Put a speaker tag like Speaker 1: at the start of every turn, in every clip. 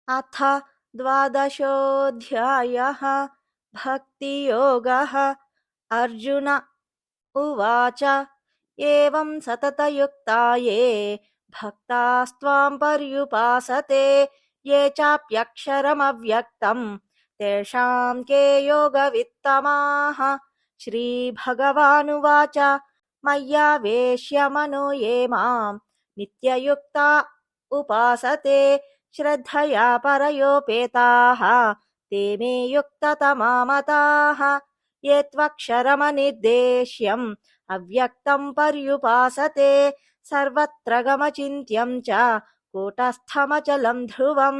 Speaker 1: अथ द्वादशोऽध्यायः। भक्तियोगः। अर्जुन उवाच एवं सततयुक्ता ये भक्तास्त्वां पर्युपासते ये चाप्यक्षरमव्यक्तं तेषां के योगवित्तमाः। श्रीभगवानुवाच मय्यावेश्य मनो ये मां नित्ययुक्ता उपासते श्रद्धया परयोपेताः ते मे युक्ततमा मताः। ये त्वक्षरमनिर्देश्यम् अव्यक्तं पर्युपासते सर्वत्र गमचिन्त्यं च कूटस्थमचलं ध्रुवं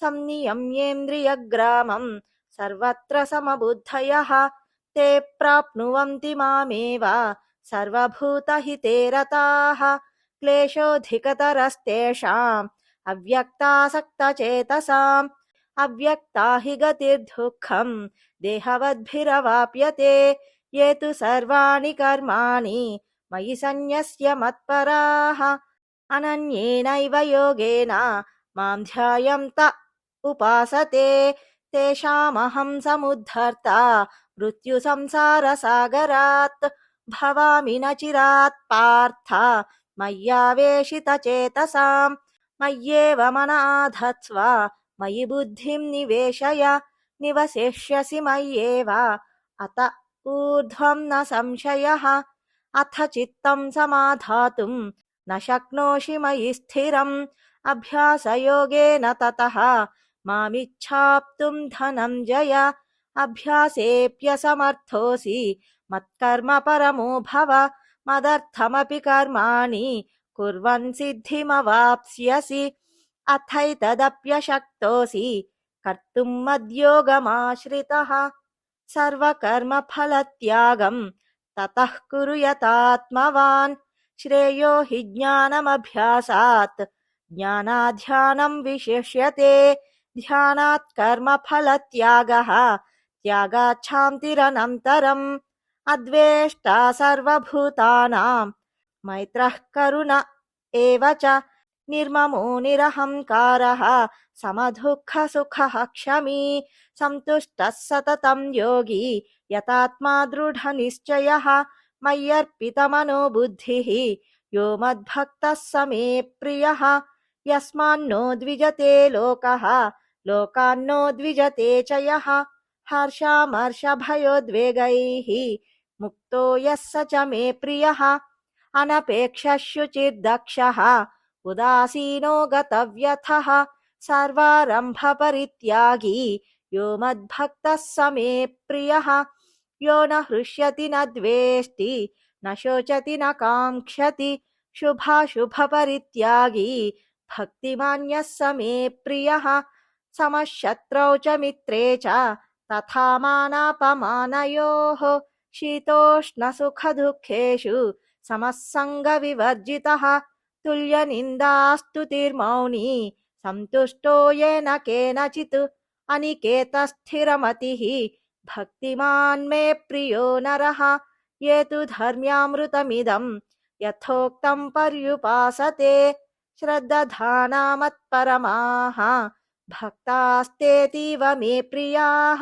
Speaker 1: संनियम्येन्द्रियग्रामं सर्वत्र समबुद्धयः ते प्राप्नुवन्ति मामेव सर्वभूतहिते रताः। क्लेशोऽधिकतरस्तेषाम् अव्यक्तासक्तचेतसाम् अव्यक्ता हि गतिर्दुःखम् देहवद्भिरवाप्यते ये तु सर्वाणि कर्माणि मयि सन्न्यस्य मत्पराः अनन्येनैव योगेन मां ध्यायन्त उपासते तेषामहं समुद्धर्ता मृत्युसंसारसागरात् भवामि न चिरात् पार्थ मय्यावेशितचेतसाम् मय्येव मन आधत्स्व मयि बुद्धिं निवेशय निवसिष्यसि मय्येव अत ऊर्ध्वं न संशयः। अथ चित्तं समाधातुं न शक्नोषि मयि स्थिरम् अभ्यासयोगेन ततः मामिच्छाप्तुं धनञ्जय अभ्यासेऽप्यसमर्थोऽसि मत्कर्म परमो भव मदर्थमपि कर्माणि कुर्वन् सिद्धिमवाप्स्यसि अथैतदप्यशक्तोऽसि कर्तुं मद्योगमाश्रितः सर्वकर्मफलत्यागं ततः कुरु यतात्मवान् श्रेयो हि ज्ञानमभ्यासात् ज्ञानाध्यानं विशिष्यते ध्यानात् कर्मफलत्यागः त्यागाच्छान्तिरनन्तरम् अद्वेष्टा सर्वभूतानां मैत्रः करुण एव च निर्ममो निरहङ्कारः समदुःखसुखः क्षमी सन्तुष्टः सततं योगी यतात्मा दृढनिश्चयः मय्यर्पितमनो बुद्धिः यो मद्भक्तः स मे प्रियः यस्मान्नो द्विजते लोकः लोकान्नो द्विजते च यः हर्षामर्षभयोद्वेगैः मुक्तो यः स च मे प्रियः अनपेक्षः शुचिर्दक्षः उदासीनो गतव्यथः सर्वारम्भपरित्यागी यो मद्भक्तः स मे प्रियः यो न हृष्यति न द्वेष्टि न शोचति न काङ्क्षति शुभाशुभपरित्यागी भक्तिमान्यः स मे प्रियः समशत्रौ च मित्रे च तथा मानापमानयोः शीतोष्णसुखदुःखेषु समः सङ्गविवर्जितः तुल्यनिन्दास्तुतिर्मौनी सन्तुष्टो येन केनचित् अनिकेतस्थिरमतिः भक्तिमान् मे प्रियो नरः ये तु धर्म्यामृतमिदं यथोक्तं पर्युपासते श्रद्धाना मत्परमाः भक्तास्तेतीव मे प्रियाः।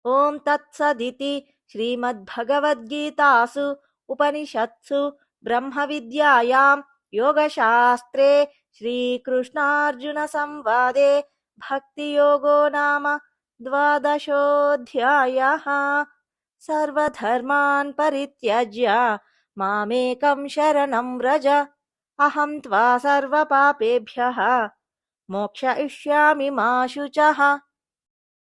Speaker 1: ॐ तत्सदिति श्रीमद्भगवद्गीतासु उपनिषत्सु ब्रह्मविद्यायां योगशास्त्रे श्रीकृष्णार्जुनसंवादे भक्तियोगो नाम द्वादशोऽध्यायः। सर्वधर्मान् परित्यज्य मामेकं शरणं व्रज अहं त्वा सर्वपापेभ्यः मोक्षयिष्यामि मा शुचः।